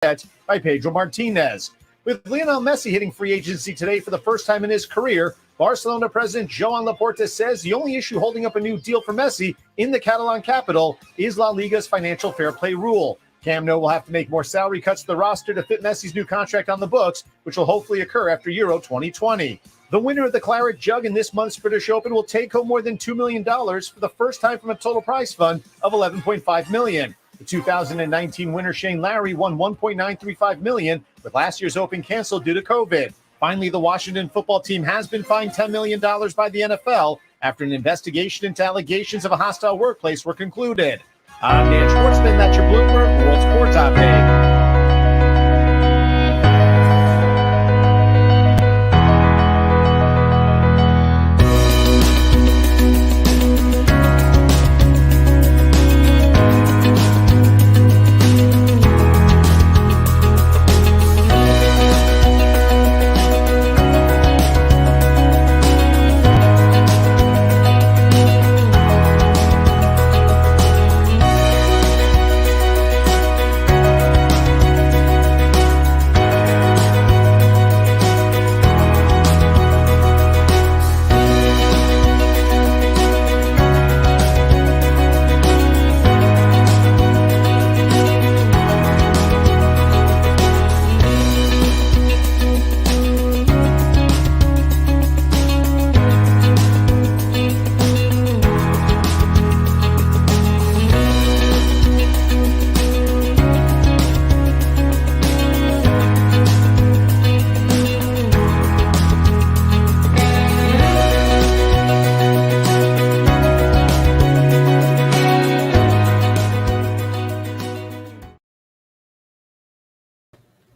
by Pedro Martinez. With Lionel Messi hitting free agency today for the first time in his career, Barcelona president Joan Laporta says the only issue holding up a new deal for Messi in the Catalan capital is La Liga's financial fair play rule. Camp Nou will have to make more salary cuts to the roster to fit Messi's new contract on the books, which will hopefully occur after Euro 2020. The winner of the Claret Jug in this month's British Open will take home more than $2 million for the first time from a total prize fund of $11.5 million. The 2019 winner Shane Lowry won $1.935 million, with last year's Open canceled due to COVID. Finally, the Washington football team has been fined $10 million by the NFL after an investigation into allegations of a hostile workplace were concluded. I'm Dan Schwartzman. That's your Bloomberg World Sports Update.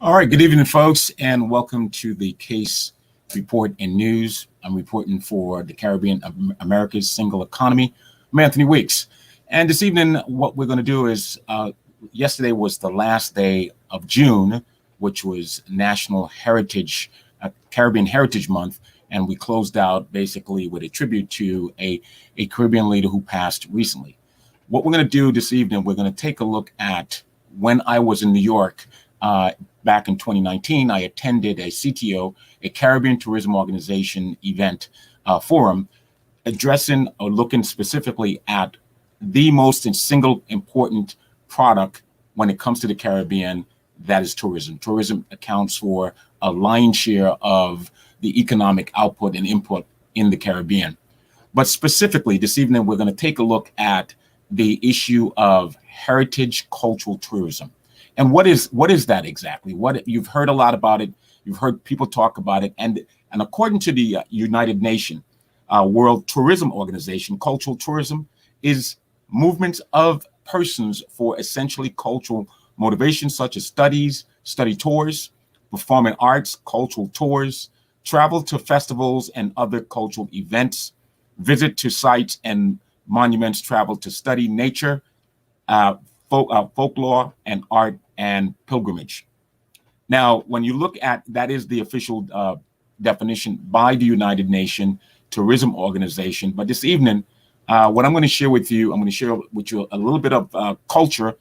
All right, good evening, folks, and welcome to the Case Report and News. I'm reporting for the Caribbean of America's Single Economy. I'm Anthony Weeks. And this evening, what we're going to do is, yesterday was the last day of June, which was National Heritage, Caribbean Heritage Month, and we closed out basically with a tribute to a Caribbean leader who passed recently. What we're going to do this evening, we're going to take a look at when I was in New York, back in 2019, I attended a CTO, a Caribbean Tourism Organization event forum, addressing or looking specifically at the most single important product when it comes to the Caribbean, that is tourism. Tourism accounts for a lion's share of the economic output and input in the Caribbean. But specifically, this evening, we're going to take a look at the issue of heritage cultural tourism. And what is that exactly? What you've heard a lot about it. You've heard people talk about it. And according to the United Nations World Tourism Organization, cultural tourism is movements of persons for essentially cultural motivations such as study tours, performing arts, cultural tours, travel to festivals and other cultural events, visit to sites and monuments, travel to study nature, folklore and art, and pilgrimage. Now, when you look at that, is the official definition by the United Nations Tourism Organization. But this evening, what I'm going to share with you, I'm going to share with you a little bit of culture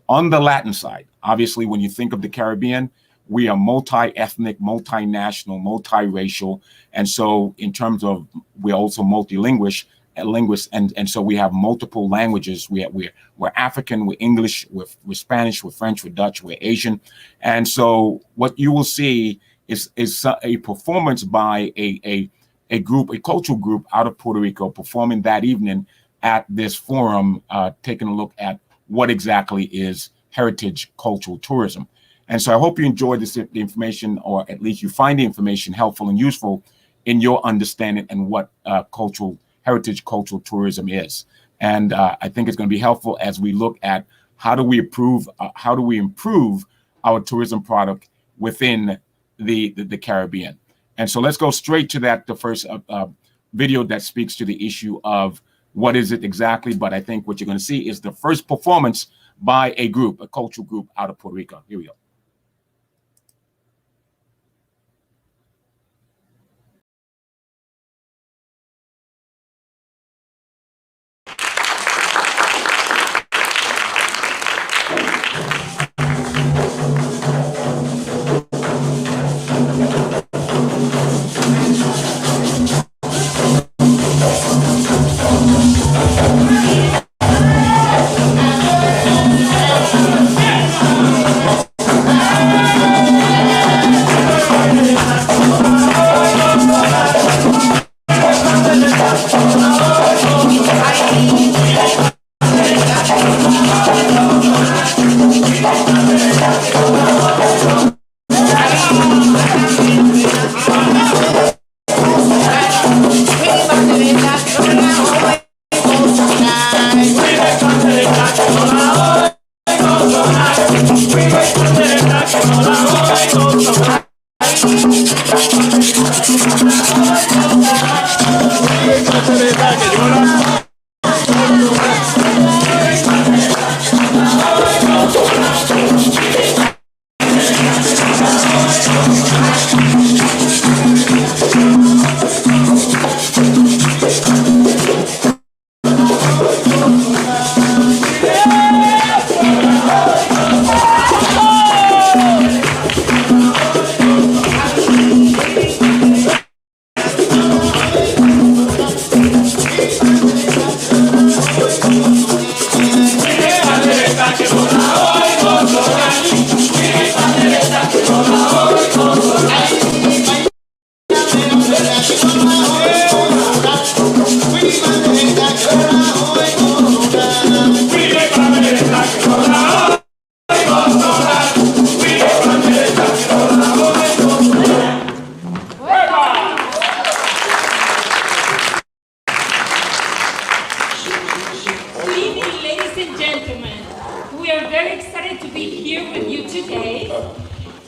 on the Latin side. Obviously, when you think of the Caribbean, we are multi-ethnic, multinational, multiracial, and so in terms of we're also multilingual. And so we have multiple languages. We're African, we're English, we're Spanish, we're French, we're Dutch, we're Asian. And so what you will see is a performance by a cultural group out of Puerto Rico performing that evening at this forum, taking a look at what exactly is heritage cultural tourism. And so I hope you enjoyed the information, or at least you find the information helpful and useful in your understanding and what heritage cultural tourism is. And I think it's going to be helpful as we look at how do we improve our tourism product within the Caribbean. And so let's go straight to that, the first video that speaks to the issue of what is it exactly. But I think what you're going to see is the first performance by a cultural group out of Puerto Rico. Here we go.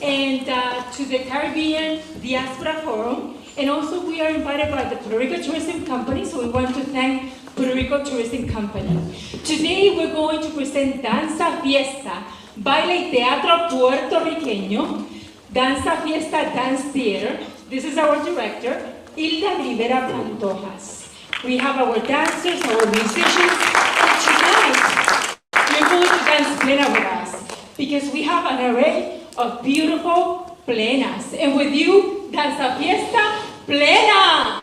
and to the Caribbean Diaspora Forum. And also we are invited by the Puerto Rico Tourism Company, so we want to thank Puerto Rico Tourism Company. Today we're going to present Danza Fiesta, Baile y Teatro Puertorriqueño, Danza Fiesta Dance Theater. This is our director, Hilda Rivera Pantojas. We have our dancers, our musicians, and tonight we're going to dance plena with us because we have an array of beautiful plenas. And with you, Danza Fiesta Plena!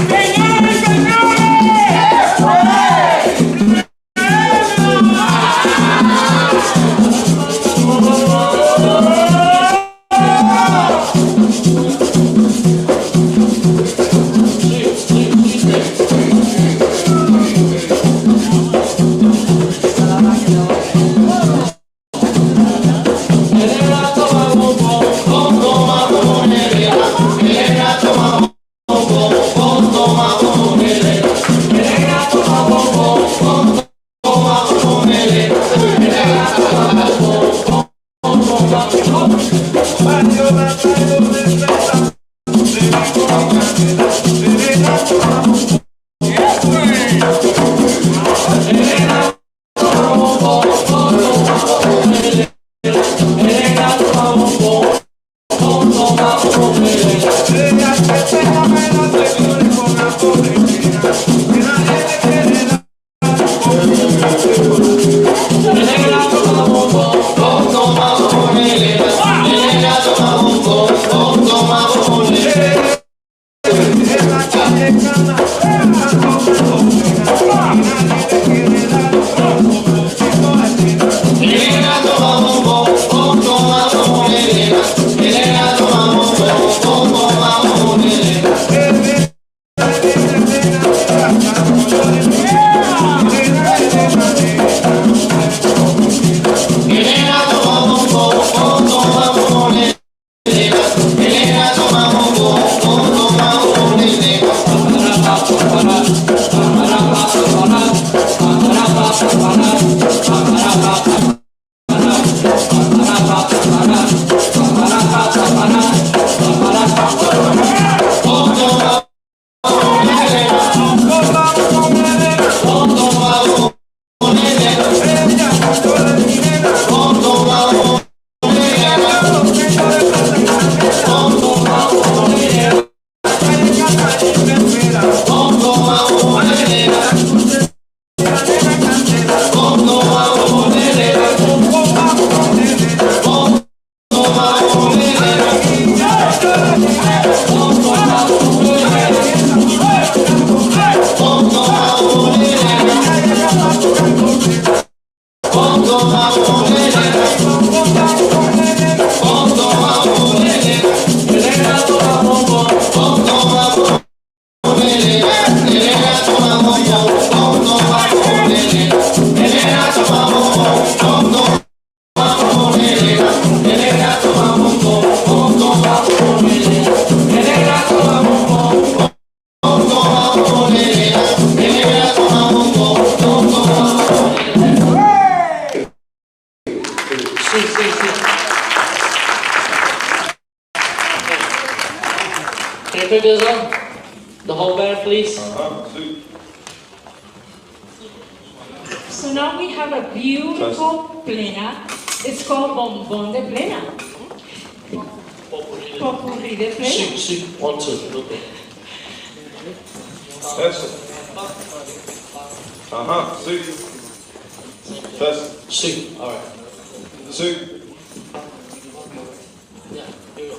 ¡Señores, señores! The whole band, please. So now we have a beautiful plena. It's called Bombón de Plena. Popurrí de Plena. Sí, 1, 2, okay. Eso. Ajá, sí. Test. Sí, all right. Sí. Yeah, here we go.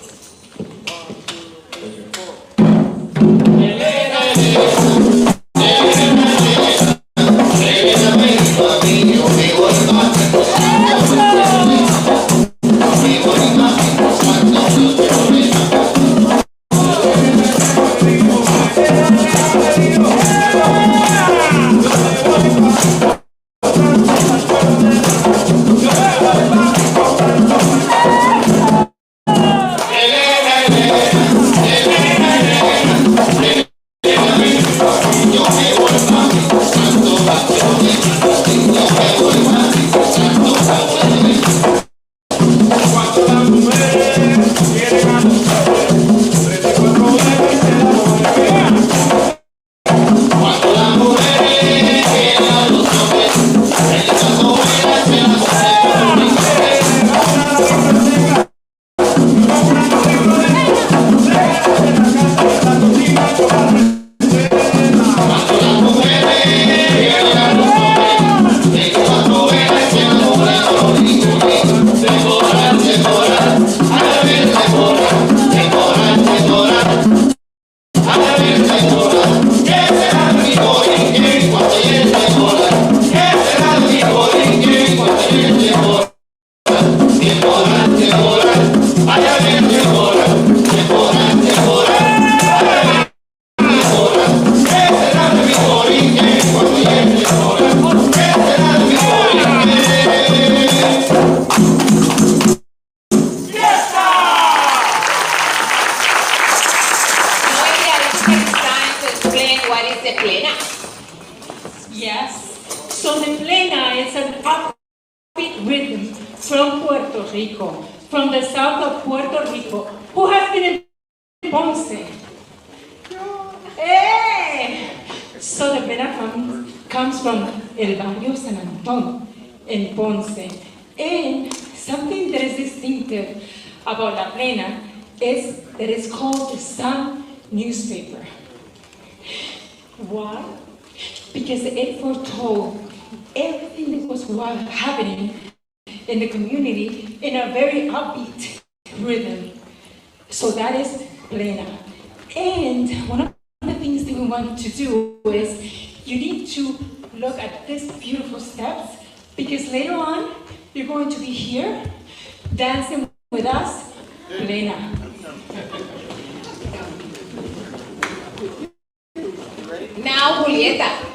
Go, So the plena is an upbeat rhythm from Puerto Rico, from the south of Puerto Rico. Who has been in Ponce? Hey! So the plena comes from El Barrio San Antón in Ponce. And something that is distinctive about La Plena is that it's called the Sun newspaper. Why? Because it foretold everything that was happening in the community in a very upbeat rhythm. So that is Plena. And one of the things that we want to do is you need to look at these beautiful steps, because later on you're going to be here dancing with us, Plena. Now, Julieta.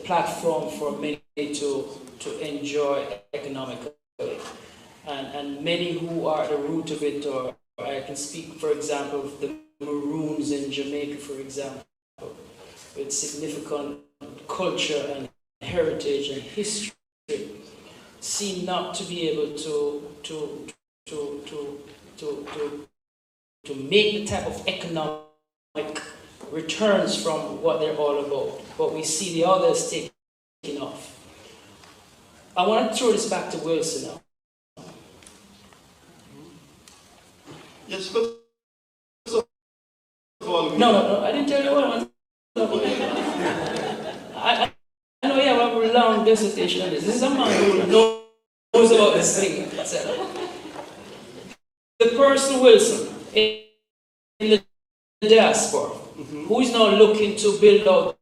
Platform for many to enjoy economically. And many who are at the root of it, or I can speak, for example, of the Maroons in Jamaica, for example, with significant culture and heritage and history, seem not to be able to make the type of economic returns from what they're all about. But we see the others taking off. I want to throw this back to Wilson now. Yes, first of all, No, I didn't tell you what I want. I know you have a long dissertation on this. This is a man who knows about this thing. The person Wilson in the diaspora, who is now looking to build out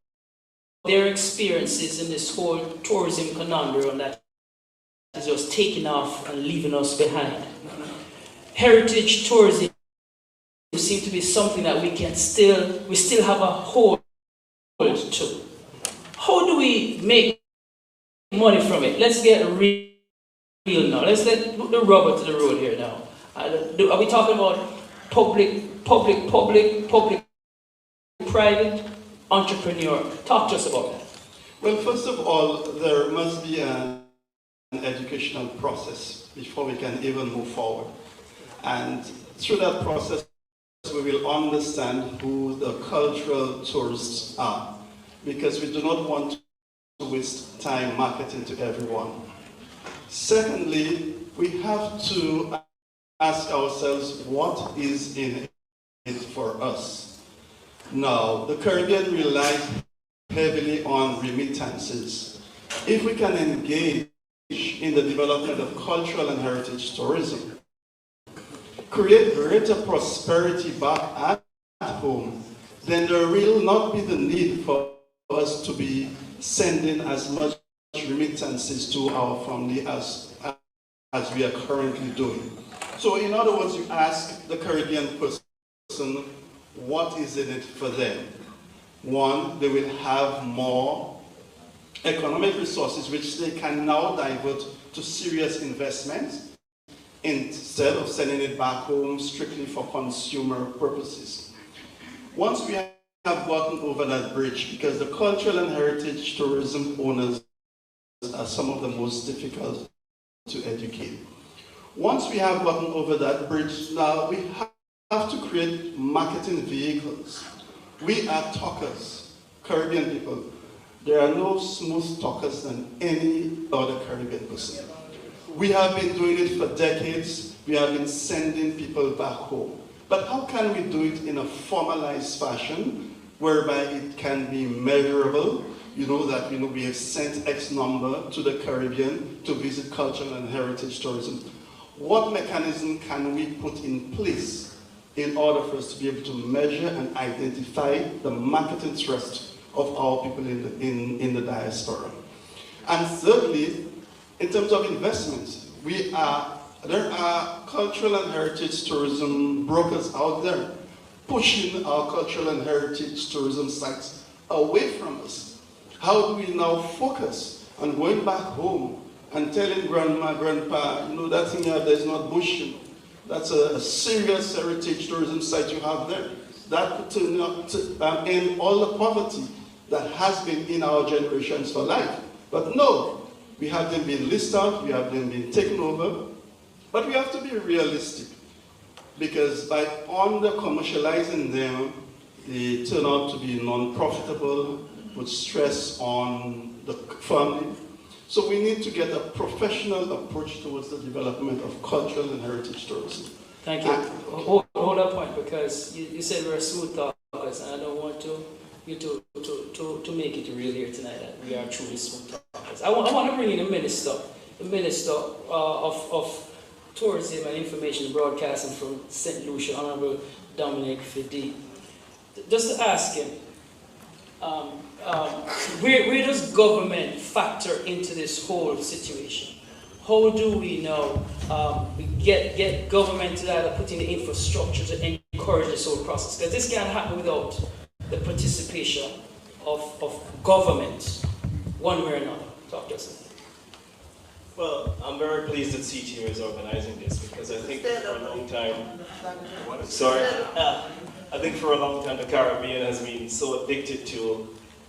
their experiences in this whole tourism conundrum that is just taking off and leaving us behind. Heritage tourism seems to be something that we still have a hold to. How do we make money from it? Let's get real now. Let's let the rubber to the road here now. Are we talking about public, private, entrepreneur? Talk to us about that. well, first of all, there must be an educational process before we can even move forward. And through that process, we will understand who the cultural tourists are, because we do not want to waste time marketing to everyone. Secondly, we have to ask ourselves what is in it for us. Now, the Caribbean relies heavily on remittances. If we can engage in the development of cultural and heritage tourism, create greater prosperity back at home, then there will not be the need for us to be sending as much remittances to our family as we are currently doing. So in other words, you ask the Caribbean person, what is in it for them? One, they will have more economic resources which they can now divert to serious investments instead of sending it back home strictly for consumer purposes. Once we have gotten over that bridge, because the cultural and heritage tourism owners are some of the most difficult to educate. Once we have gotten over that bridge, now we have to create marketing vehicles. We are talkers, Caribbean people. There are no smooth talkers than any other Caribbean person. We have been doing it for decades. We have been sending people back home. But how can we do it in a formalized fashion whereby it can be measurable? You know that we have sent X number to the Caribbean to visit cultural and heritage tourism. What mechanism can we put in place in order for us to be able to measure and identify the marketing thrust of our people in the diaspora? And thirdly, in terms of investments, there are cultural and heritage tourism brokers out there pushing our cultural and heritage tourism sites away from us. How do we now focus on going back home and telling grandma, grandpa, that thing you have there is not bush, that's a serious heritage tourism site you have there. That could end all the poverty that has been in our generations for life. But no, we have them being listed out, we have them being taken over, but we have to be realistic, because by under-commercializing them, they turn out to be non-profitable, put stress on the family. So we need to get a professional approach towards the development of cultural and heritage tourism. Thank you. Hold that point, because you said we're smooth talkers, and I don't want you to make it real here tonight that we are truly smooth talkers. I want to bring in the minister of Tourism and Information Broadcasting from St. Lucia, Honorable Dominic Fidi. Just to ask him, where does government factor into this whole situation? How do we now get government to put in the infrastructure to encourage this whole process? Because this can't happen without the participation of government, one way or another. Talk to us. Well, I'm very pleased that CTO is organizing this, because I think for a long time, I think for a long time the Caribbean has been so addicted to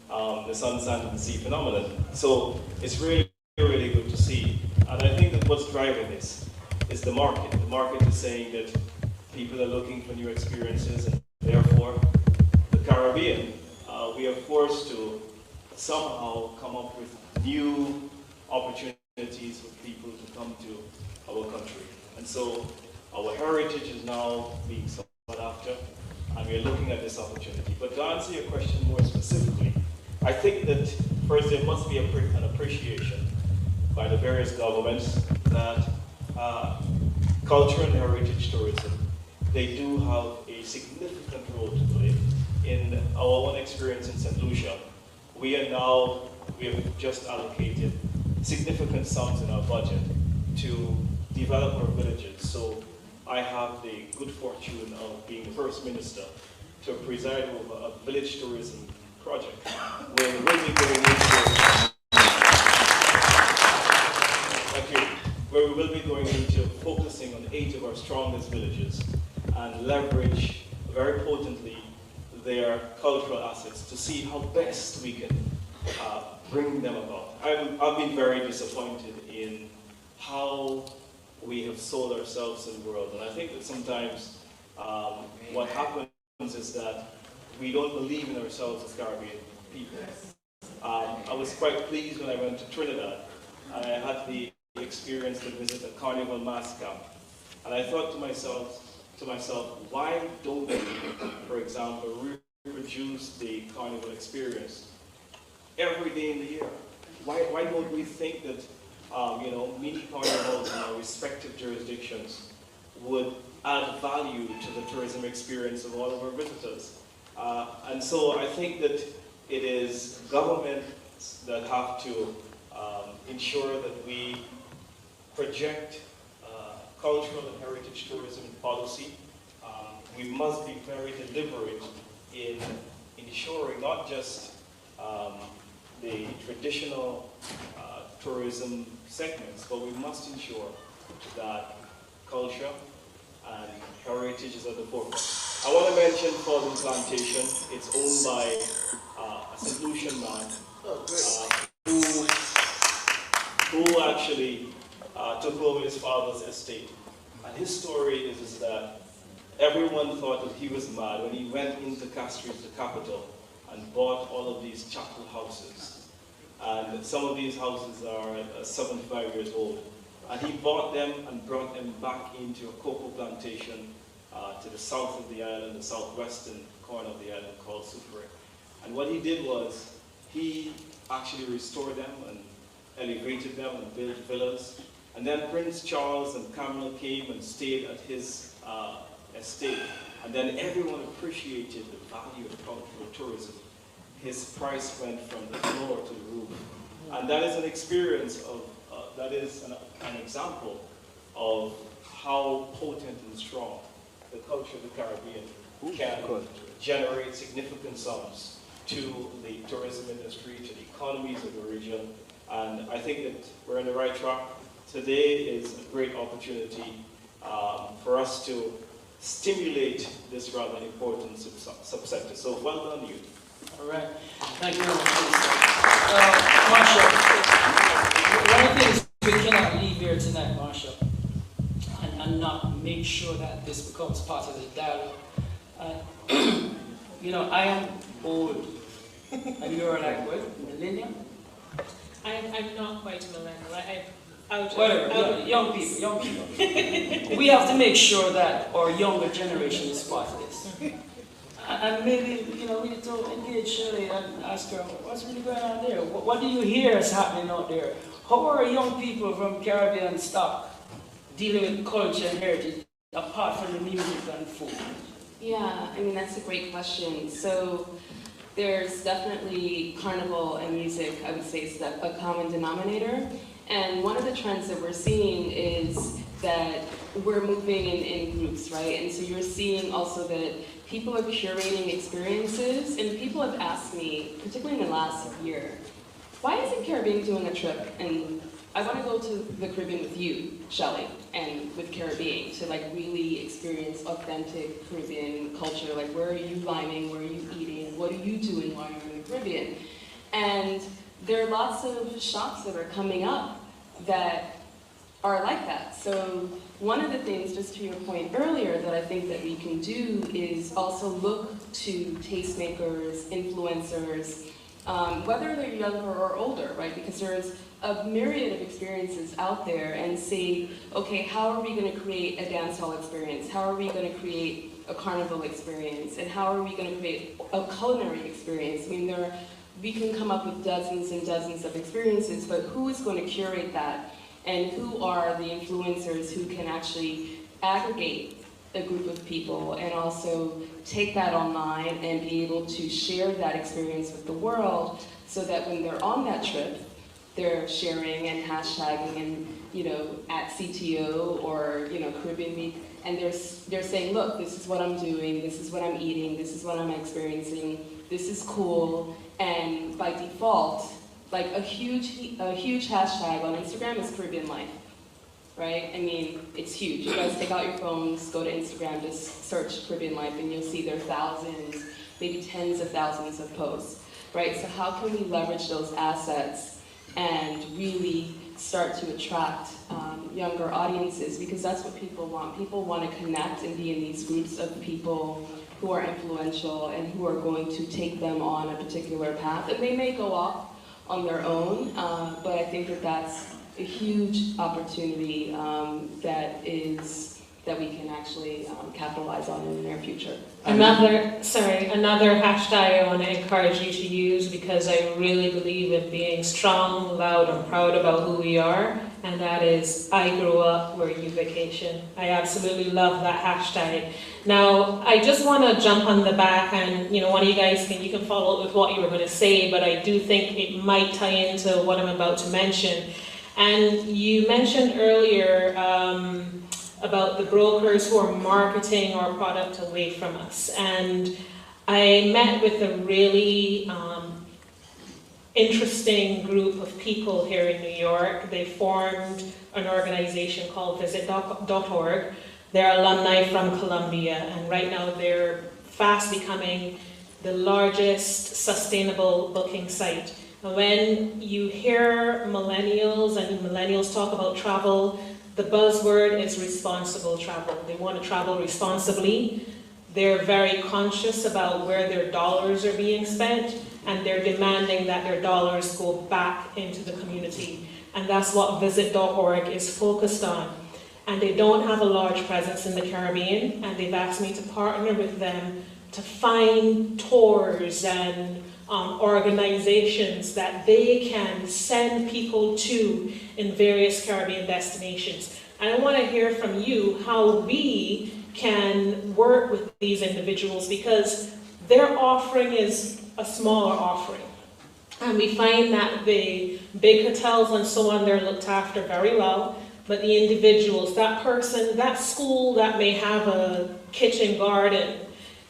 the sun, sand, and sea phenomenon. So it's really, really good to see. And I think that what's driving this is the market. The market is saying that people are looking for new experiences, and therefore the Caribbean, we are forced to somehow come up with new opportunities for people to come to our country. And so our heritage is now being sought after, and we're looking at this opportunity. But to answer your question more specifically, I think that first there must be an appreciation by the various governments that culture and heritage tourism, they do have a significant role to play. In our own experience in St. Lucia, we have just allocated significant sums in our budget to develop our villages. So I have the good fortune of being the first minister to preside over a village tourism project where we will be going into where we will be going into focusing on 8 of our strongest villages and leverage very potently their cultural assets to see how best we can bring them about. I've been very disappointed in how we have sold ourselves in the world, and I think that sometimes what happens is that we don't believe in ourselves as Caribbean people. I was quite pleased when I went to Trinidad, and I had the experience to visit a carnival mass camp, and I thought to myself, why don't we, for example, reproduce the carnival experience every day in the year? Why don't we think that mini carnivals in our respective jurisdictions would add value to the tourism experience of all of our visitors? And so I think that it is governments that have to ensure that we project cultural and heritage tourism policy. We must be very deliberate in ensuring not just the traditional tourism segments, but we must ensure that culture and heritage is at the forefront. I want to mention Fordham Plantation. It's owned by a St. Lucian man who actually took over his father's estate. And his story is that everyone thought that he was mad when he went into Castries, the capital, and bought all of these chapel houses. And some of these houses are 75 years old. And he bought them and brought them back into a cocoa plantation to the south of the island, the southwestern corner of the island called Soufrière. And what he did was, he actually restored them and elevated them and built villas. And then Prince Charles and Camilla came and stayed at his estate. And then everyone appreciated the value of cultural tourism. His price went from the floor to the roof. And that is an experience of, that is an example of how potent and strong the culture of the Caribbean can generate significant sums to the tourism industry, to the economies of the region. And I think that we're on the right track. Today is a great opportunity for us to stimulate this rather important subsector. So well done, you. All right. Thank you very much. Marshall, one of the things we cannot leave here tonight, Marshall, and not make sure that this becomes part of the dialogue. I am old, and you're like, what, millennial? I'm not quite millennial. Whatever, young people. We have to make sure that our younger generation is part of this. And maybe, we need to engage Shirley and ask her, what's really going on there? What do you hear is happening out there? How are young people from Caribbean stock dealing with culture and heritage, apart from the music and food? Yeah, that's a great question. So there's definitely carnival and music, I would say, is a common denominator. And one of the trends that we're seeing is that we're moving in groups, right? And so you're seeing also that people are curating experiences, and people have asked me, particularly in the last year, why isn't Caribbean doing a trip? And I want to go to the Caribbean with you, Shelley, and with Caribbean to really experience authentic Caribbean culture. Like, where are you liming? Where are you eating? What are you doing while you're in the Caribbean? And there are lots of shops that are coming up that are like that. So one of the things, just to your point earlier, that I think that we can do is also look to tastemakers, influencers, whether they're younger or older, right? Because there's a myriad of experiences out there and say, okay, how are we going to create a dance hall experience? How are we going to create a carnival experience? And how are we going to create a culinary experience? I mean, we can come up with dozens and dozens of experiences, but who is going to curate that? And who are the influencers who can actually aggregate a group of people and also take that online and be able to share that experience with the world so that when they're on that trip, they're sharing and hashtagging and, you know, at CTO or, you know, Caribbean Week, and they're saying, look, this is what I'm doing, this is what I'm eating, this is what I'm experiencing, this is cool, and by default, like a huge hashtag on Instagram is Caribbean Life, right? I mean, it's huge. You guys take out your phones, go to Instagram, just search Caribbean Life, and you'll see there are thousands, maybe tens of thousands of posts, right? So how can we leverage those assets and really start to attract younger audiences, because that's what people want. People want to connect and be in these groups of people who are influential and who are going to take them on a particular path. And they may go off on their own, but I think that that's a huge opportunity that we can actually capitalize on in the near future. Another hashtag I want to encourage you to use, because I really believe in being strong, loud, and proud about who we are, and that is I grew up where you vacation. I absolutely love that hashtag. Now, I just want to jump on the back, and you know, one of you guys you can follow up with what you were going to say, but I do think it might tie into what I'm about to mention. And you mentioned earlier about the brokers who are marketing our product away from us. And I met with a really interesting group of people here in New York. They formed an organization called Visit.org. They're alumni from Columbia, and right now they're fast becoming the largest sustainable booking site. And when you hear millennials talk about travel, the buzzword is responsible travel. They want to travel responsibly. They're very conscious about where their dollars are being spent, and they're demanding that their dollars go back into the community. And that's what Visit.org is focused on. And they don't have a large presence in the Caribbean, and they've asked me to partner with them to find tours and organizations that they can send people to in various Caribbean destinations. And I want to hear from you how we can work with these individuals, because their offering is a smaller offering. And we find that the big hotels and so on, they're looked after very well, but the individuals, that person, that school that may have a kitchen garden,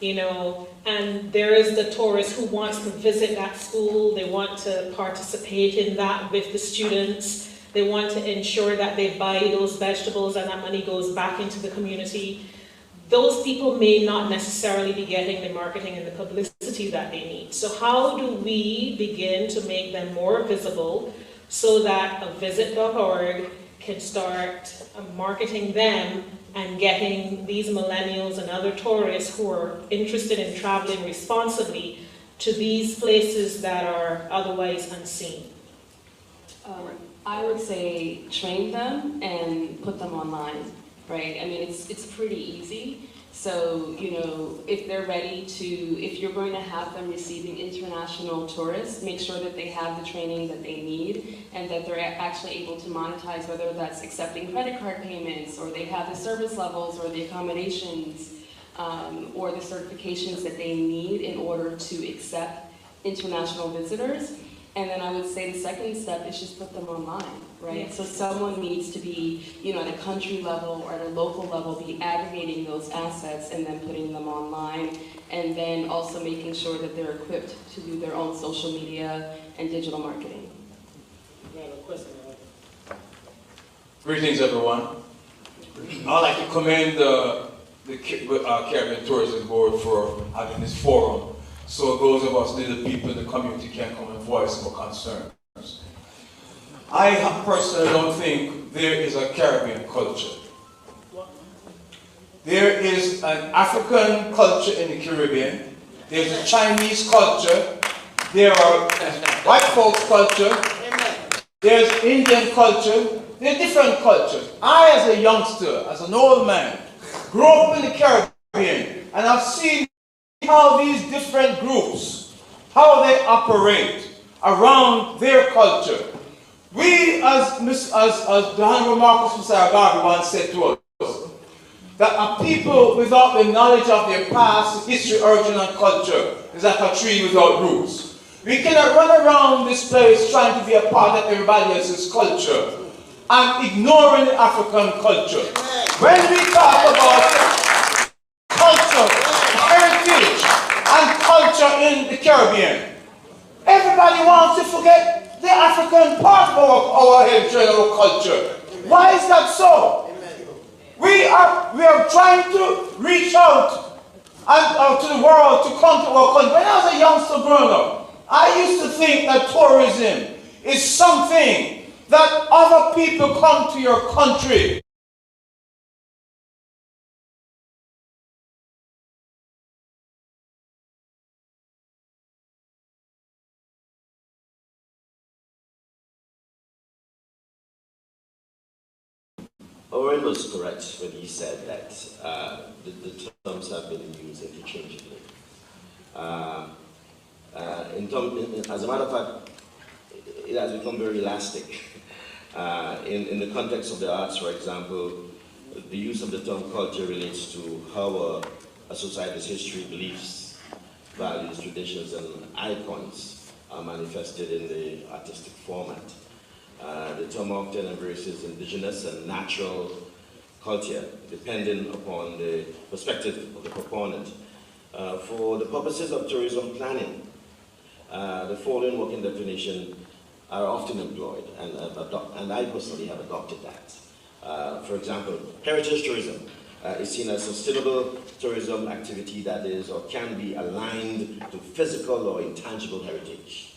you know, and there is the tourist who wants to visit that school, they want to participate in that with the students, they want to ensure that they buy those vegetables and that money goes back into the community. Those people may not necessarily be getting the marketing and the publicity that they need. So how do we begin to make them more visible so that a Visit.org can start marketing them and getting these millennials and other tourists who are interested in traveling responsibly to these places that are otherwise unseen? I would say train them and put them online, right? I mean, it's pretty easy. So, you know, if they're ready to, if you're going to have them receiving international tourists, make sure that they have the training that they need and that they're actually able to monetize, whether that's accepting credit card payments, or they have the service levels or the accommodations or the certifications that they need in order to accept international visitors. And then I would say the second step is just put them online, right? Yes. So someone needs to be, you know, at a country level or at a local level, be aggregating those assets and then putting them online, and then also making sure that they're equipped to do their own social media and digital marketing. Greetings, everyone. I'd like to commend the Caribbean Tourism Board for having this forum, so those of us little people in the community can come and voice our concerns. I personally don't think there is a Caribbean culture. There is an African culture in the Caribbean, there's a Chinese culture, there are white folks' culture, there's Indian culture, there are different cultures. I, as a youngster, as an old man, grew up in the Caribbean, and I've seen how these different groups, how they operate around their culture. We, as the Honorable Marcus Messiah Garvey once said to us, that a people without the knowledge of their past, history, origin, and culture is like a tree without roots. We cannot run around this place trying to be a part of everybody else's culture and ignoring the African culture. When we talk about culture, heritage, and culture in the Caribbean, everybody wants to forget the African part of our heritage and our culture. Why is that so? We are trying to reach out to the world, to come to our country. When I was a youngster growing up, I used to think that tourism is something that other people come to your country. Owen was correct when he said that the terms have been used interchangeably. As a matter of fact, it has become very elastic. In the context of the arts, for example, the use of the term culture relates to how a society's history, beliefs, values, traditions, and icons are manifested in the artistic format. The term often embraces indigenous and natural culture, depending upon the perspective of the proponent. For the purposes of tourism planning, the following working definition are often employed, and I personally have adopted that. For example, heritage tourism is seen as sustainable tourism activity that is or can be aligned to physical or intangible heritage.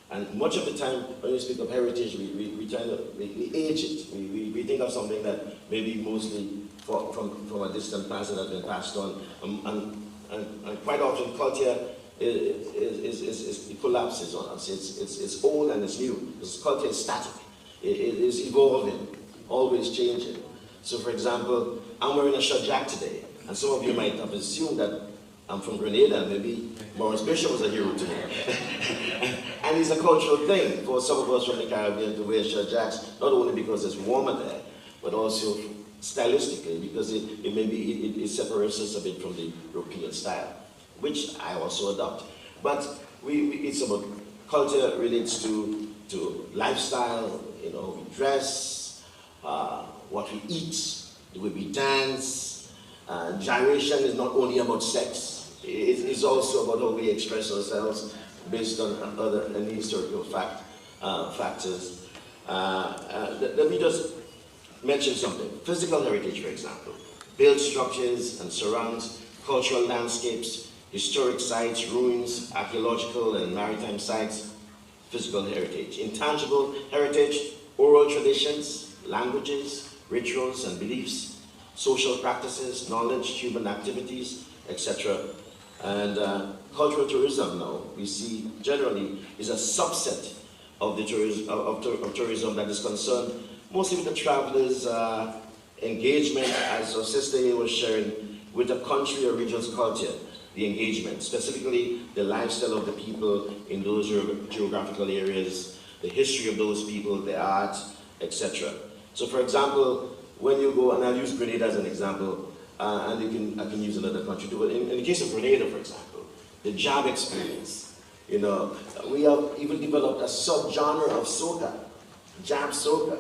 And much of the time, when we speak of heritage, we age it. We think of something that maybe mostly from a distant past that has been passed on. And quite often, culture it collapses on us. It's old and it's new. This culture is static. It is evolving, always changing. So, for example, I'm wearing a shirt jack today, and some of you might have assumed that I'm from Grenada, and maybe Maurice Bishop was a hero to me. And it's a cultural thing for some of us from the Caribbean to wear shirt jacks, not only because it's warmer there, but also stylistically, because it separates us a bit from the European style, which I also adopt. But it's about culture relates to lifestyle, you know, we dress, what we eat, the way we dance. Gyration is not only about sex. It's also about how we express ourselves based on other historical factors. Let me just mention something. Physical heritage, for example. Built structures and surrounds, cultural landscapes, historic sites, ruins, archaeological and maritime sites, physical heritage. Intangible heritage, oral traditions, languages, rituals and beliefs, social practices, knowledge, human activities, etc. And cultural tourism now, we see generally, is a subset of the tourism that is concerned mostly with the travelers' engagement, as our sister here was sharing, with the country or region's culture, the engagement, specifically the lifestyle of the people in those geographical areas, the history of those people, the art, etc. So for example, when you go, and I'll use Grenada as an example, and I can use another country too. But in the case of Grenada, for example, the jab experience, you know, we have even developed a subgenre of soca, jab soca,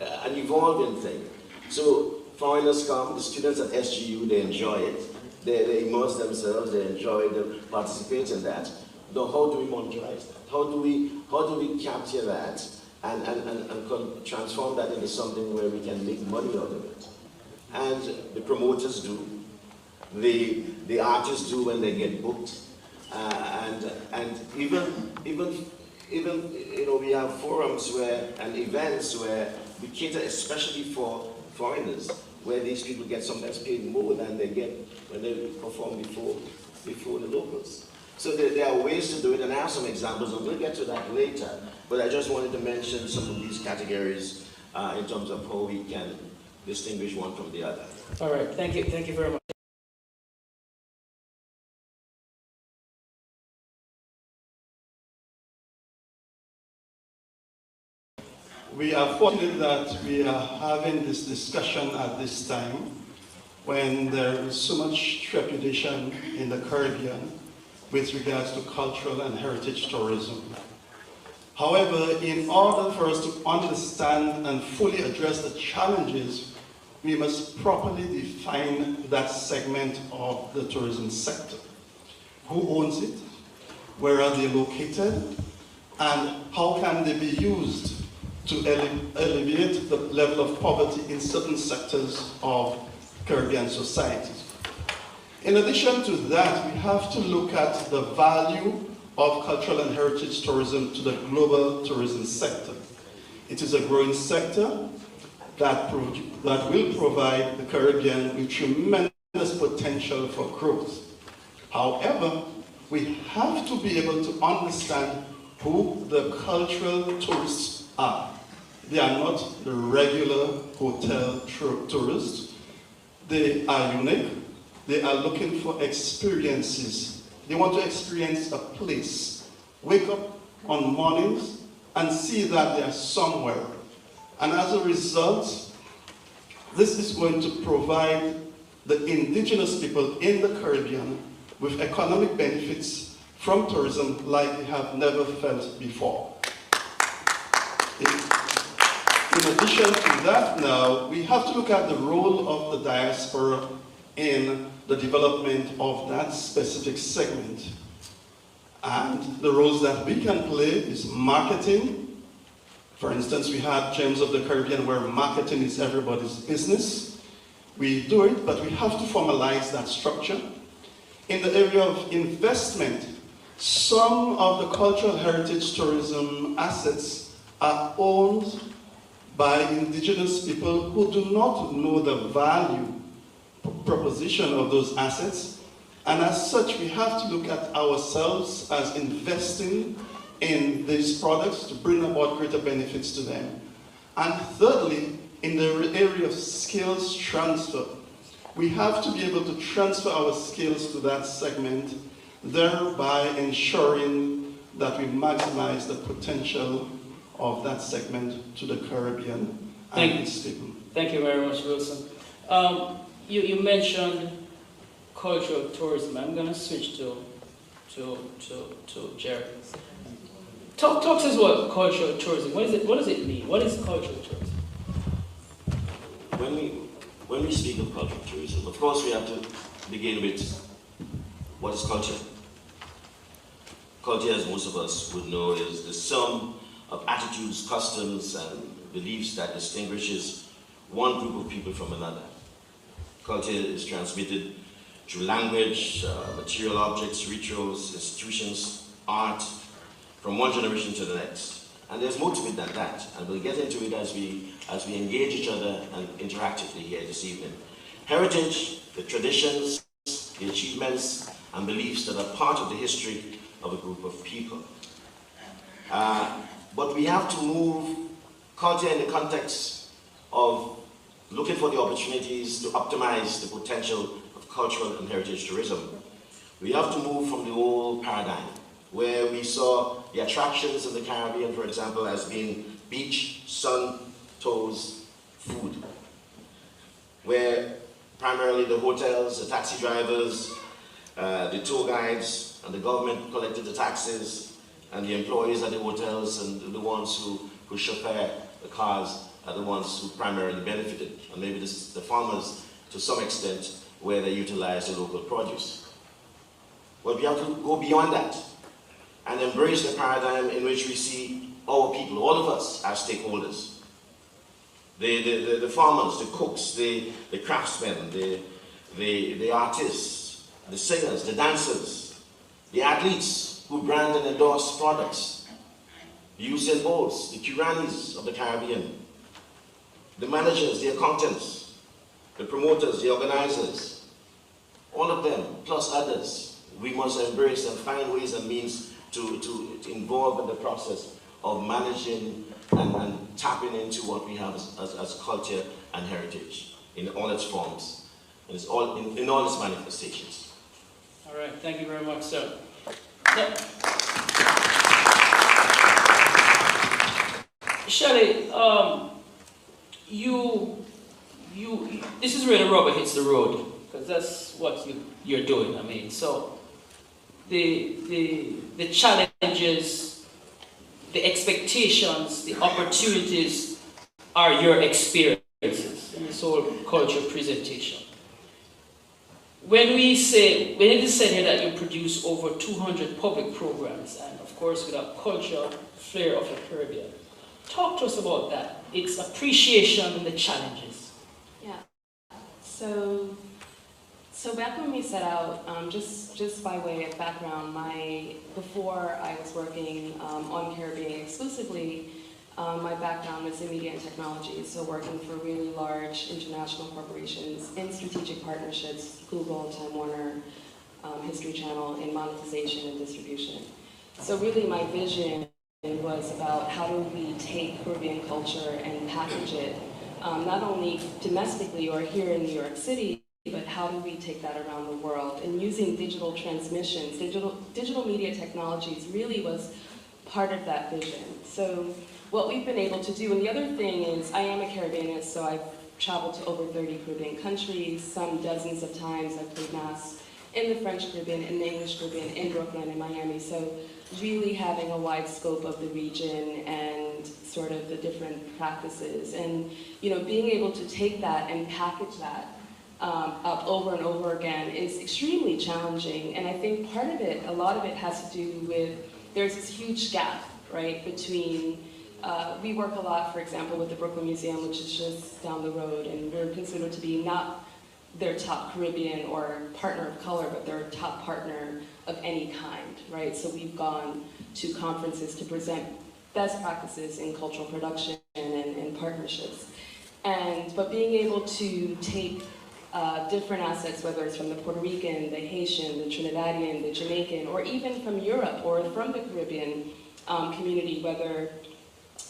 an evolving thing. So foreigners come, the students at SGU, they enjoy it, they immerse themselves, they enjoy it, they participate in that. Now, how do we monetize that? How do we capture that and transform that into something where we can make money out of it? And the promoters do, the artists do when they get booked, and even you know, we have forums and events where we cater especially for foreigners, where these people get sometimes paid more than they get when they perform before the locals. So there are ways to do it, and I have some examples, and we'll get to that later. But I just wanted to mention some of these categories in terms of how we can distinguish one from the other. All right, thank you very much. We are fortunate that we are having this discussion at this time when there is so much trepidation in the Caribbean with regards to cultural and heritage tourism. However, in order for us to understand and fully address the challenges, we must properly define that segment of the tourism sector. Who owns it? Where are they located? And how can they be used to alleviate the level of poverty in certain sectors of Caribbean societies? In addition to that, we have to look at the value of cultural and heritage tourism to the global tourism sector. It is a growing sector that will provide the Caribbean with tremendous potential for growth. However, we have to be able to understand who the cultural tourists are. They are not the regular hotel tourists. They are unique. They are looking for experiences. They want to experience a place. Wake up on mornings and see that they are somewhere. And as a result, this is going to provide the indigenous people in the Caribbean with economic benefits from tourism like they have never felt before. In addition to that now, we have to look at the role of the diaspora in the development of that specific segment. And the roles that we can play is marketing. For instance, we had Gems of the Caribbean where marketing is everybody's business. We do it, but we have to formalize that structure. In the area of investment, some of the cultural heritage tourism assets are owned by indigenous people who do not know the value proposition of those assets. And as such, we have to look at ourselves as investing in these products to bring about greater benefits to them. And thirdly, in the area of skills transfer, we have to be able to transfer our skills to that segment, thereby ensuring that we maximize the potential of that segment to the Caribbean and its people. Thank you very much, Wilson. You mentioned cultural tourism. I'm going to switch to Jerry. Talk to us about cultural tourism. What does it mean? What is cultural tourism? When we speak of cultural tourism, of course we have to begin with what is culture. Culture, as most of us would know, is the sum of attitudes, customs, and beliefs that distinguishes one group of people from another. Culture is transmitted through language, material objects, rituals, institutions, art, from one generation to the next. And there's more to it than that, and we'll get into it as we engage each other and interactively here this evening. Heritage, the traditions, the achievements, and beliefs that are part of the history of a group of people. But we have to move culture in the context of looking for the opportunities to optimize the potential of cultural and heritage tourism. We have to move from the old paradigm, where we saw the attractions in the Caribbean, for example, as being beach, sun, toes, food, where primarily the hotels, the taxi drivers, the tour guides, and the government collected the taxes, and the employees at the hotels and the ones who chauffeur the cars are the ones who primarily benefited, and maybe this is the farmers to some extent where they utilize the local produce. But we have to go beyond that and embrace the paradigm in which we see our people, all of us, as stakeholders. The farmers, the cooks, the craftsmen, the artists, the singers, the dancers, the athletes who brand and endorse products, the Usain Bolts, the Kiranis of the Caribbean, the managers, the accountants, the promoters, the organizers, all of them, plus others, we must embrace and find ways and means to involve in the process of managing and tapping into what we have as culture and heritage in all its forms, and it's all in all its manifestations. All right, thank you very much, sir. Shelley, this is where the rubber hits the road, because that's what you're doing. I mean, so the challenges, the expectations, the opportunities are your experiences in this whole culture presentation. When it is said here that you produce over 200 public programs, and of course with a cultural flair of the Caribbean, talk to us about that. It's appreciation and the challenges. Yeah. So back when we set out, just by way of background, before I was working on Caribbean exclusively, my background was in media and technology, so working for really large international corporations in strategic partnerships, Google, Time Warner, History Channel, in monetization and distribution. So really my vision was about how do we take Caribbean culture and package it, not only domestically or here in New York City, but how do we take that around the world? And using digital transmissions, digital media technologies really was part of that vision. So what we've been able to do, and the other thing is, I am a Caribbeanist, so I've traveled to over 30 Caribbean countries, some dozens of times. I've played Mass in the French Caribbean, in the English Caribbean, in Brooklyn, in Miami. So really having a wide scope of the region and sort of the different practices. And being able to take that and package that up over and over again is extremely challenging. And I think part of it, a lot of it has to do with, there's this huge gap, right, between we work a lot, for example, with the Brooklyn Museum, which is just down the road, and we're considered to be not their top Caribbean or partner of color, but their top partner of any kind, right? So we've gone to conferences to present best practices in cultural production and partnerships. But being able to take different assets, whether it's from the Puerto Rican, the Haitian, the Trinidadian, the Jamaican, or even from Europe or from the Caribbean community, whether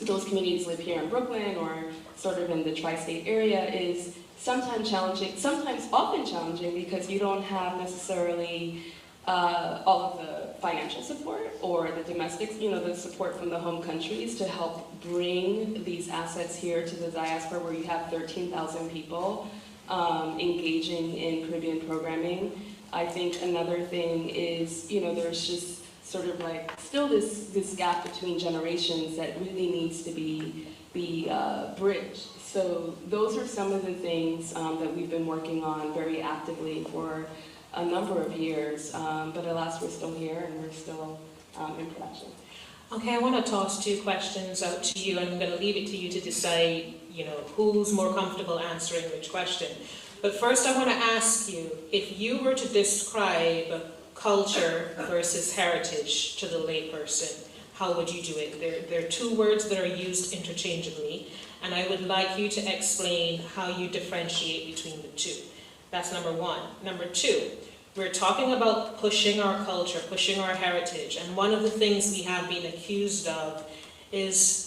those communities live here in Brooklyn or sort of in the tri-state area, is sometimes challenging, often challenging, because you don't have necessarily all of the financial support or the domestic, the support from the home countries to help bring these assets here to the diaspora, where you have 13,000 people engaging in Caribbean programming. I think another thing is, there's just sort of like still this gap between generations that really needs to be bridged. So those are some of the things that we've been working on very actively for a number of years, but alas, we're still here and we're still in production. Okay, I want to toss two questions out to you, and I'm going to leave it to you to decide, who's more comfortable answering which question. But first I want to ask you, if you were to describe culture versus heritage to the layperson, how would you do it? There are two words that are used interchangeably, and I would like you to explain how you differentiate between the two. That's number one. Number two, we're talking about pushing our culture, pushing our heritage, and one of the things we have been accused of is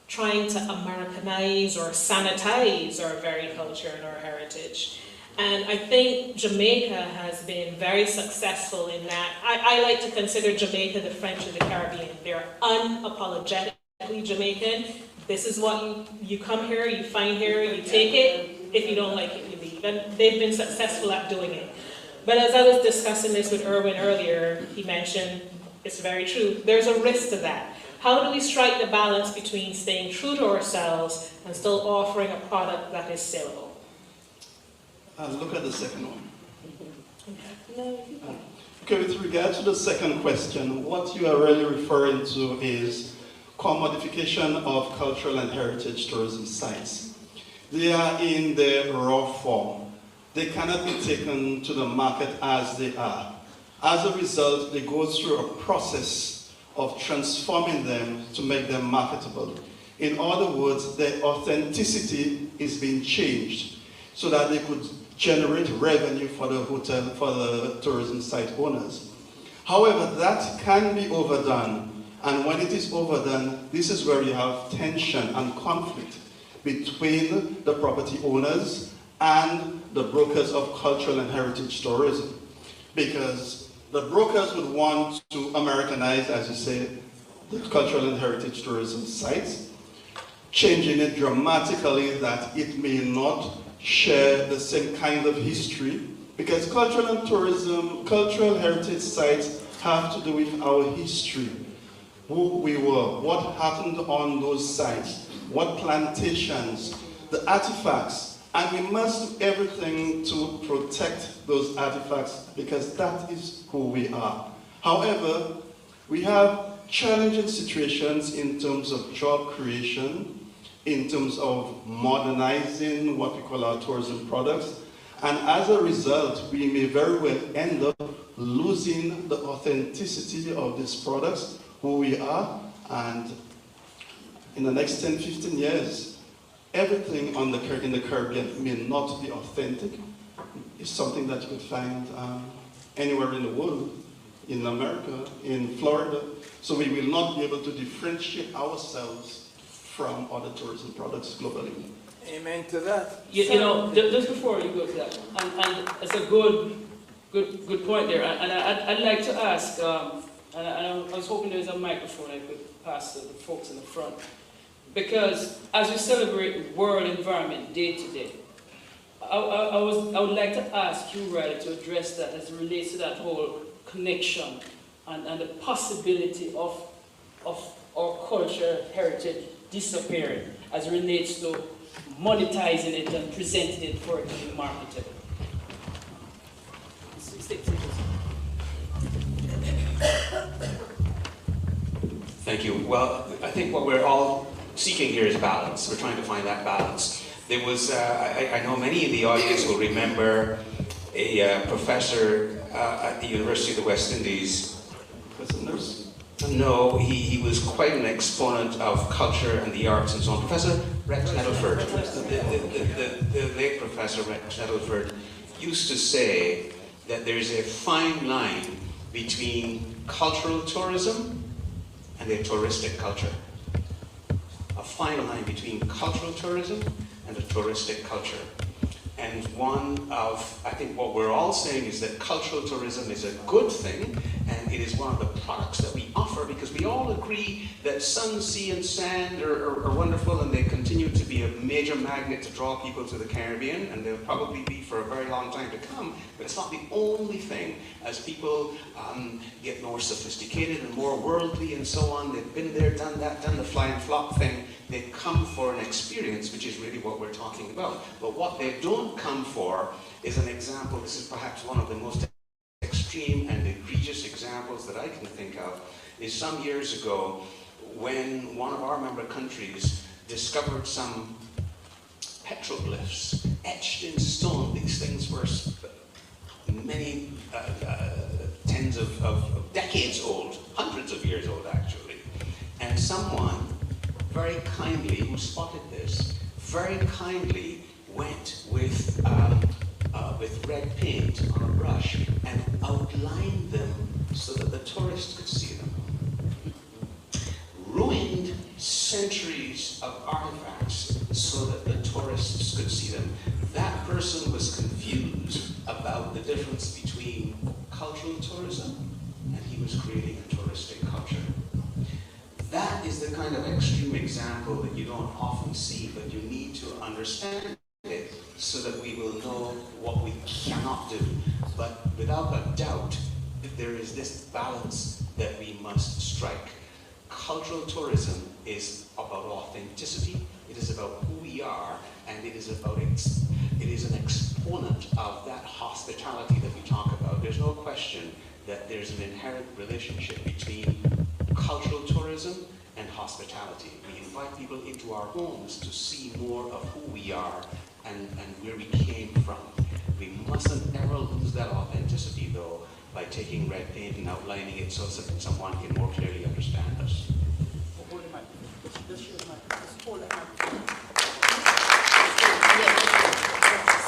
trying to Americanize or sanitize our very culture and our heritage. And I think Jamaica has been very successful in that. I like to consider Jamaica the French of the Caribbean. They're unapologetically Jamaican. This is what you come here, you find here, you take it. If you don't like it, you leave. And they've been successful at doing it. But as I was discussing this with Erwin earlier, he mentioned, it's very true, there's a risk to that. How do we strike the balance between staying true to ourselves and still offering a product that is saleable? Look at the second one. Okay, with regard to the second question, what you are really referring to is commodification of cultural and heritage tourism sites. They are in their raw form. They cannot be taken to the market as they are. As a result, they go through a process of transforming them to make them marketable. In other words, their authenticity is being changed so that they could generate revenue for the hotel, for the tourism site owners. However, that can be overdone, and when it is overdone, this is where you have tension and conflict between the property owners and the brokers of cultural and heritage tourism. Because the brokers would want to Americanize, as you say, the cultural and heritage tourism sites, changing it dramatically that it may not share the same kind of history, because cultural and tourism, cultural heritage sites have to do with our history, who we were, what happened on those sites, what plantations, the artifacts, and we must do everything to protect those artifacts because that is who we are. However, we have challenging situations in terms of job creation, in terms of modernizing what we call our tourism products. And as a result, we may very well end up losing the authenticity of these products, who we are, and in the next 10, 15 years, everything in the Caribbean may not be authentic. It's something that you could find anywhere in the world, in America, in Florida. So we will not be able to differentiate ourselves from other tourism products globally. Amen to that. You know, just before you go to that, and it's a good point there. And I'd like to ask, and I was hoping there was a microphone I could pass to the folks in the front, because as we celebrate World Environment Day today, I would like to ask you, Riley, to address that as it relates to that whole connection and the possibility of our culture heritage disappearing as it relates to monetizing it and presenting it for it to be marketable. Thank you. Well, I think what we're all seeking here is balance. We're trying to find that balance. There was, I know many in the audience will remember a professor at the University of the West Indies. Professor Nurse? No, he was quite an exponent of culture and the arts and so on. Professor Rex Nettleford, the late Professor Rex Nettleford, used to say that there's a fine line between cultural tourism and a touristic culture. A fine line between cultural tourism and a touristic culture. And one of, I think what we're all saying is that cultural tourism is a good thing, and it is one of the products that we offer because we all agree that sun, sea, and sand are wonderful, and they continue to be a major magnet to draw people to the Caribbean, and they'll probably be for a very long time to come. But it's not the only thing. As people get more sophisticated and more worldly and so on, they've been there, done that, done the fly and flop thing. They come for an experience, which is really what we're talking about. But what they don't come for is an example. This is perhaps one of the most extreme and egregious examples that I can think of, is some years ago when one of our member countries discovered some petroglyphs etched in stone. These things were many tens of decades old, hundreds of years old actually. And someone very kindly, who spotted this, very kindly went with red paint on a brush and outlined them so that the tourists could see them. Ruined centuries of artifacts so that the tourists could see them. That person was confused about the difference between cultural tourism and he was creating a touristic culture. That is the kind of extreme example that you don't often see, but you need to understand it so that we will know what we cannot do. But without a doubt, there is this balance that we must strike. Cultural tourism is about authenticity, it is about who we are, and it is about it is an exponent of that hospitality that we talk about. There's no question that there's an inherent relationship between cultural tourism and hospitality. We invite people into our homes to see more of who we are and where we came from. We mustn't ever lose that authenticity, though, by taking red paint and outlining it so that someone can more clearly understand us.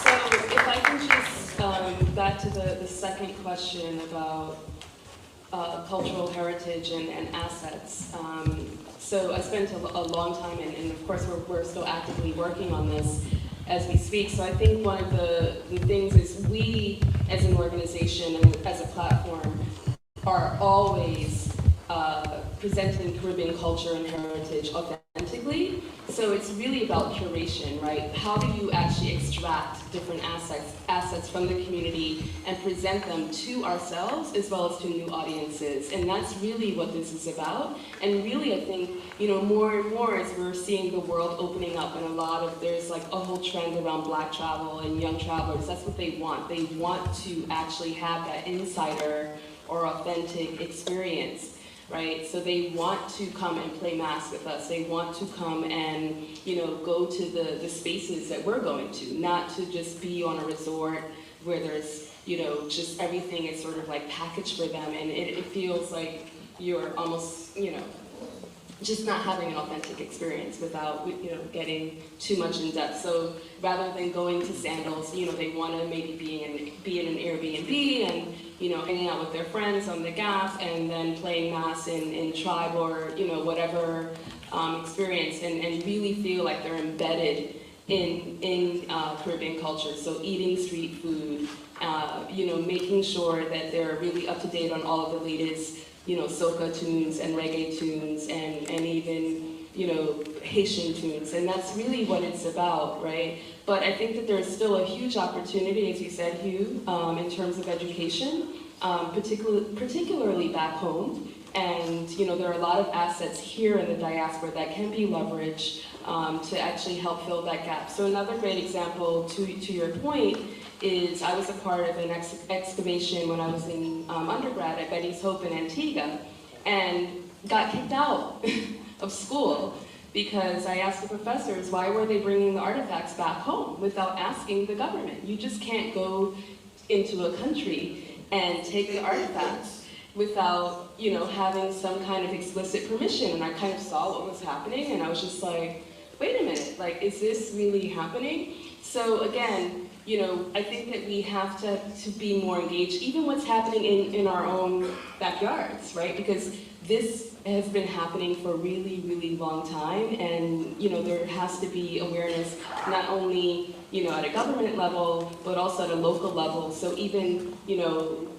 So if I can back to the second question about cultural heritage and assets. So I spent a long time, and of course we're still actively working on this as we speak. So I think one of the things is we, as an organization and as a platform, are always presenting Caribbean culture and heritage authentically. So it's really about curation, right? How do you actually extract different assets from the community and present them to ourselves as well as to new audiences? And that's really what this is about. And really, I think, more and more as we're seeing the world opening up, and there's like a whole trend around Black travel and young travelers. That's what they want. They want to actually have that insider or authentic experience. Right, so they want to come and play mass with us. They want to come and, go to the spaces that we're going to, not to just be on a resort where there's, just everything is sort of like packaged for them, and it feels like you're almost, just not having an authentic experience without, getting too much in depth. So rather than going to Sandals, they want to maybe be in an Airbnb and, hanging out with their friends on the Gap and then playing mass in Tribe or, whatever experience, and really feel like they're embedded in Caribbean culture. So eating street food, making sure that they're really up to date on all of the latest soca tunes and reggae tunes and even, Haitian tunes. And that's really what it's about, right? But I think that there's still a huge opportunity, as you said, Hugh, in terms of education, particularly back home. And, there are a lot of assets here in the diaspora that can be leveraged to actually help fill that gap. So another great example, to your point, is I was a part of an excavation when I was in undergrad at Betty's Hope in Antigua, and got kicked out of school because I asked the professors why were they bringing the artifacts back home without asking the government. You just can't go into a country and take the artifacts without, having some kind of explicit permission. And I kind of saw what was happening, and I was just like, wait a minute, like, is this really happening? So again, I think that we have to be more engaged, even what's happening in our own backyards, right? Because this has been happening for a really, really long time, and there has to be awareness not only at a government level, but also at a local level. So even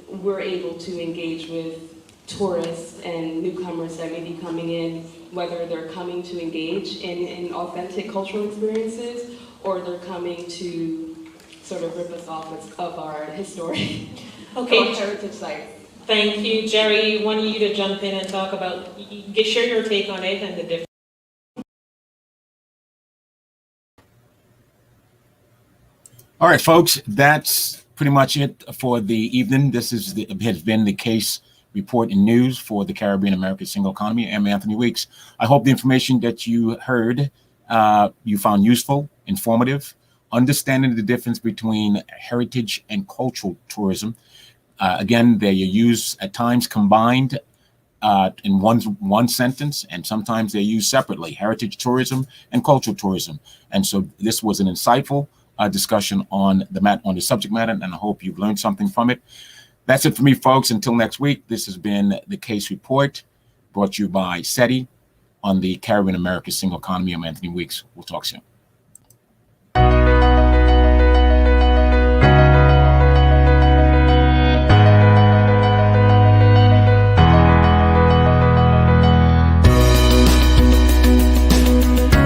we're able to engage with tourists and newcomers that may be coming in, whether they're coming to engage in authentic cultural experiences or they're coming to sort of rip us off of our historic heritage sites. Thank you, Jerry. Wanted you to jump in and talk about, share your take on it and the difference. All right, folks, that's pretty much it for the evening. This has been the case report and news for the Caribbean American Single Economy. I'm Anthony Weeks. I hope the information that you heard you found useful, informative, understanding the difference between heritage and cultural tourism. Again, they are used at times combined in one sentence, and sometimes they're used separately, heritage tourism and cultural tourism. And so this was an insightful discussion on the subject matter, and I hope you've learned something from it. That's it for me, folks. Until next week, this has been the Case Report, brought to you by SETI on the Caribbean American Single Economy. I'm Anthony Weeks. We'll talk soon.